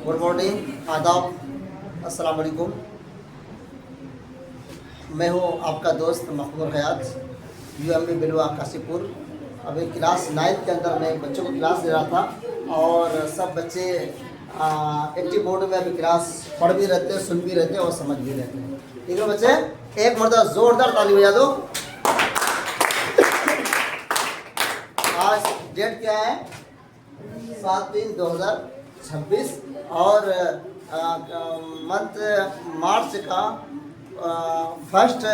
Good morning, आदाब, अस्सलाम वालेकुम। मैं हूँ आपका दोस्त मखमूर हयात, UMB बिलवा काशीपुर। अभी क्लास 9 के अंदर मैं बच्चों को क्लास दे रहा था और सब बच्चे एक्टिव मोड में अभी क्लास पढ़ भी रहते हैं, सुन भी रहते हैं और समझ भी रहते हैं। ठीक है बच्चे, एक मरतबा ज़ोरदार ताली बजा दो। आज डेट क्या है? 7/3/2026 और मंथ मार्च का फर्स्ट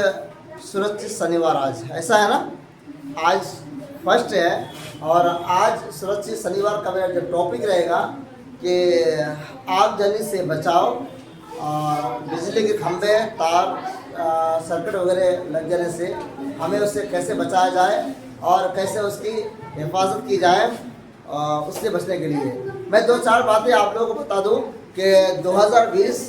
सुरक्षित शनिवार आज, ऐसा है ना? आज फर्स्ट है और आज सुरक्षित शनिवार का मेरा जो टॉपिक रहेगा कि आगजनी से बचाव, बिजली के खंभे, तार, सर्किट वगैरह लग जाने से हमें उससे कैसे बचाया जाए और कैसे उसकी हिफाजत की जाए, उससे बचने के लिए मैं 2-4 बातें आप लोगों को बता दूं कि 2020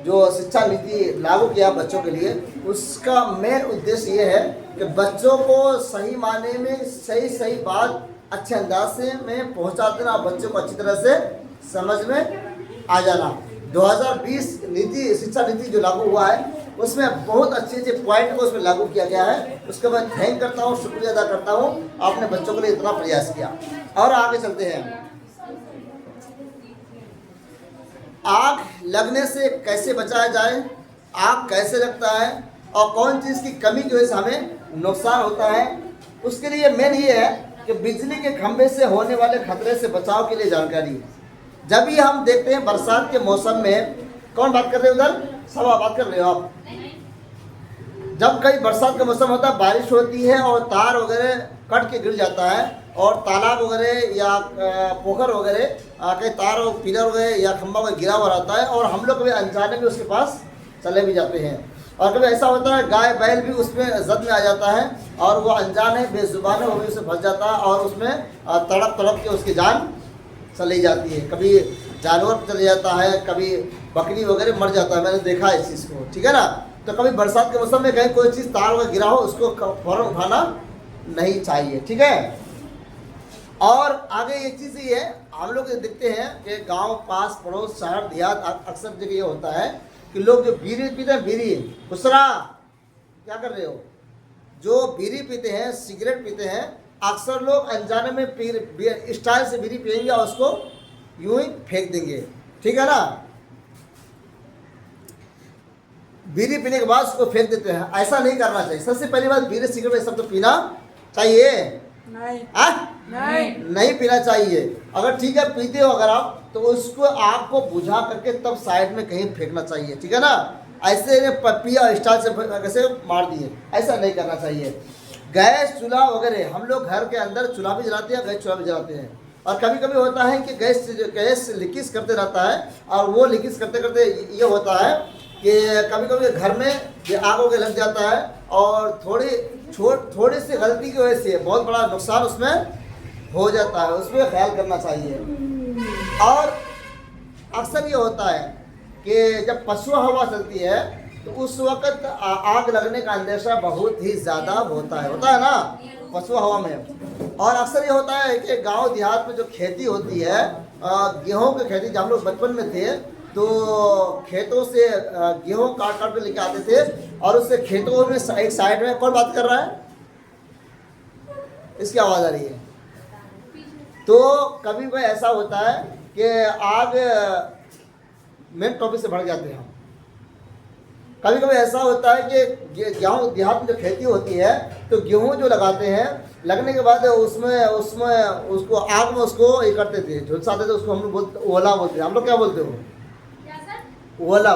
जो शिक्षा नीति लागू किया बच्चों के लिए, उसका मेन उद्देश्य ये है कि बच्चों को सही मायने में सही बात अच्छे अंदाज से में पहुंचा देना और बच्चों को अच्छी तरह से समझ में आ जाना। 2020 नीति, शिक्षा नीति जो लागू हुआ है उसमें बहुत अच्छे पॉइंट को उसमें लागू किया गया है। उसके बाद थैंक करता हूँ, शुक्रिया अदा करता हूँ, आपने बच्चों के लिए इतना प्रयास किया। और आगे चलते हैं। आग लगने से कैसे बचाया जाए, आग कैसे लगता है और कौन चीज़ की कमी की वजह से हमें नुकसान होता है, उसके लिए मेन ये है कि बिजली के खंभे से होने वाले खतरे से बचाव के लिए जानकारी। जब भी हम देखते हैं बरसात के मौसम में, कौन बात कर रहे हो उधर? सब बात कर रहे हो आप? जब कहीं बरसात का मौसम होता है, बारिश होती है और तार वगैरह कट के गिर जाता है और तालाब वगैरह या पोखर वगैरह कहीं तार और पिलर वगैरह या खंभा वगैरह गिरा हुआ रहता है और हम लोग कभी अनजाने में उसके पास चले भी जाते हैं। और कभी ऐसा होता है गाय बैल भी उसमें जद में आ जाता है और वो अनजान है, बेजुबान है, वो भी उसे फंस जाता है और उसमें तड़प के उसकी जान चली जाती है। कभी जानवर चले जाता है, कभी बकरी वगैरह मर जाता है, मैंने देखा है इस चीज़ को। ठीक है ना? तो कभी बरसात के मौसम में कहीं कोई चीज़ तार वगैरह गिरा हो उसको फौरन उठाना नहीं चाहिए। ठीक है? और आगे एक चीज़ ये है, हम लोग देखते हैं कि गांव, पास पड़ोस, शहर, देहात, अक्सर जगह ये होता है कि लोग जो बीड़ी पीते हैं, बीड़ी खुसरा, क्या कर रहे हो? जो बीड़ी पीते हैं, सिगरेट पीते हैं, अक्सर लोग अनजाने में स्टाइल से बीड़ी पियेंगे और उसको यूं ही फेंक देंगे। ठीक है ना? बीड़ी पीने के बाद उसको फेंक देते हैं। ऐसा नहीं करना चाहिए। सबसे पहली बात, बीड़ी सिगरेट सब तो पीना चाहिए नहीं पीना चाहिए। अगर ठीक है पीते हो अगर आप, तो उसको आग को बुझा करके तब साइड में कहीं फेंकना चाहिए। ठीक है ना? ऐसे पिया स्टाइल से कैसे मार दिए, ऐसा नहीं करना चाहिए। गैस चूल्हा वगैरह, हम लोग घर के अंदर चूल्हा भी जलाते हैं, गैस चूल्हा भी जलाते हैं और कभी कभी होता है कि गैस लीकेज करते रहता है और वो लीकेज करते करते ये होता है कि कभी कभी घर में ये आग वगैरह लग जाता है और थोड़ी सी गलती की वजह से बहुत बड़ा नुकसान उसमें हो जाता है। उसमें ख्याल करना चाहिए। और अक्सर ये होता है कि जब पछुआ हवा चलती है तो उस वक्त आग लगने का अंदेशा बहुत ही ज़्यादा होता है ना पछुआ हवा में। और अक्सर ये होता है कि गांव देहात में जो खेती होती है, गेहूं की खेती, जब हम लोग बचपन में थे तो खेतों से गेहूं काट के लेके आते थे और उससे खेतों में एक साइड में, कौन बात कर रहा है? इसकी आवाज़ आ रही है। तो कभी कोई ऐसा होता है कि आग मेन टॉपिक से भड़ जाते हैं हम। कभी कभी ऐसा होता है कि गेहूँ देहात में जो खेती होती है तो गेहूँ जो लगाते हैं, लगने के बाद उसमें उसको आग में उसको ये करते थे, झुलसाते थे, उसको हम लोग बोलते ओला बोलते हैं। हम लोग क्या बोलते हो? ओला।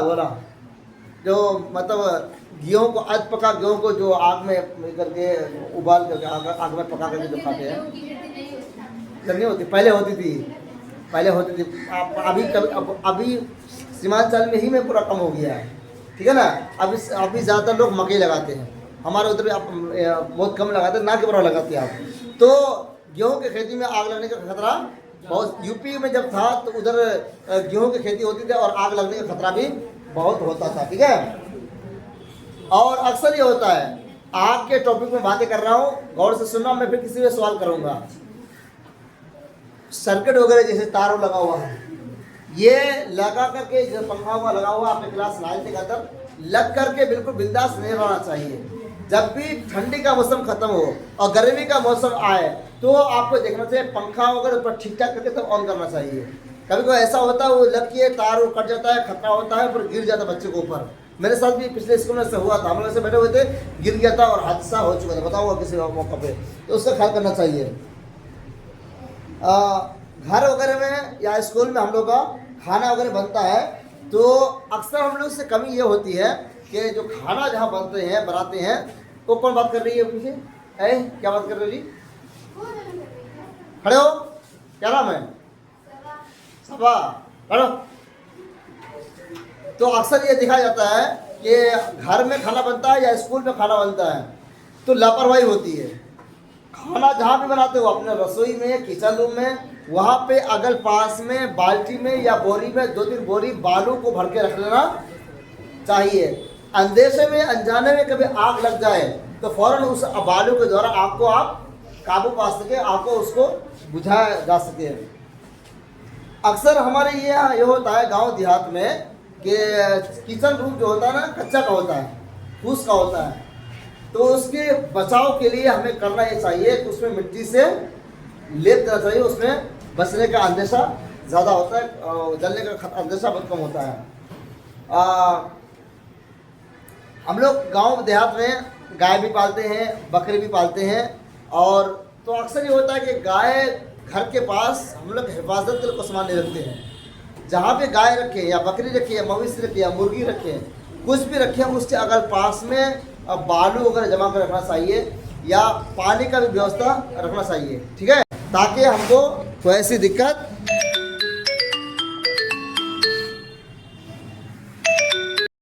जो मतलब गेहूँ को अध पका गेहूँ को जो आग में करके उबाल करके आग में पका करके जो खाते हैं, जब नहीं होती, पहले होती थी। अभी सीमांचल में ही में पूरा कम हो गया है। ठीक है ना? अभी ज़्यादातर लोग मकई लगाते हैं, हमारे उधर भी बहुत कम लगाते हैं, ना के बराबर लगाते हैं आप। तो गेहूं की खेती में आग लगने का खतरा बहुत, यूपी में जब था तो उधर गेहूं की खेती होती थी और आग लगने का खतरा भी बहुत होता था। ठीक है? और अक्सर ये होता है, आग के टॉपिक में बातें कर रहा हूँ, गौर से सुनना, मैं फिर किसी में सवाल करूँगा। सर्किट वगैरह जैसे तार लगा हुआ है, ये लगा करके, जो पंखा हुआ लगा हुआ आपने क्लास 9 के अंदर लग करके बिल्कुल बिंदास नहीं रहना चाहिए। जब भी ठंडी का मौसम खत्म हो और गर्मी का मौसम आए तो आपको देखना चाहिए पंखा अगर ऊपर ठीक ठाक करके तब ऑन करना चाहिए। कभी कोई ऐसा होता है वो लग के तार कट जाता है, खतरा होता है, फिर गिर जाता है बच्चे के ऊपर। मेरे साथ भी पिछले स्कूल में से हुआ था, हम लोग ऐसे बैठे हुए थे, गिर गया था और हादसा हो चुका था, बताऊँगा किसी मौका पे, तो उसका ख्याल करना चाहिए। घर वगैरह में या स्कूल में हम लोग का खाना वगैरह बनता है तो अक्सर हम लोग से कमी ये होती है कि जो खाना जहाँ बनते हैं बनाते हैं, वो कौन बात कर रही है पीछे? क्या बात कर रहे हो जी? खड़े हो, क्या नाम है? सबा, खड़ो। तो अक्सर ये देखा जाता है कि घर में खाना बनता है या स्कूल में खाना बनता है तो लापरवाही होती है। खाना जहाँ भी बनाते हो, अपने रसोई में, किचन रूम में, वहाँ पे अगल पास में बाल्टी में या बोरी में 2-3 बोरी बालू को भर के रख लेना चाहिए। अंदेशे में, अनजाने में कभी आग लग जाए तो फौरन उस बालू के द्वारा आग को आप काबू पा सके, आपको उसको बुझाया जा सके। अक्सर हमारे ये होता है गांव देहात में कि किचन रूम जो होता है ना कच्चा का होता है, फूस का होता है, तो उसके बचाव के लिए हमें करना ये चाहिए कि उसमें मिट्टी से लेप देना चाहिए। उसमें बचने का अंदेशा ज़्यादा होता है, जलने का अंदेशा बहुत कम होता है। हम लोग गांव देहात में गाय भी पालते हैं, बकरी भी पालते हैं, और तो अक्सर ये होता है कि गाय घर के पास हम लोग हिफाजत के लिए कुछ सामान नहीं रखते हैं। जहाँ पे गाय रखें या बकरी रखें या मवेशी रखें या मुर्गी रखें, कुछ भी रखें, उसके अगल पास में बालू वगैरह जमा कर रखना चाहिए या पानी का भी व्यवस्था रखना चाहिए, ठीक है, ताकि हमको कोई ऐसी दिक्कत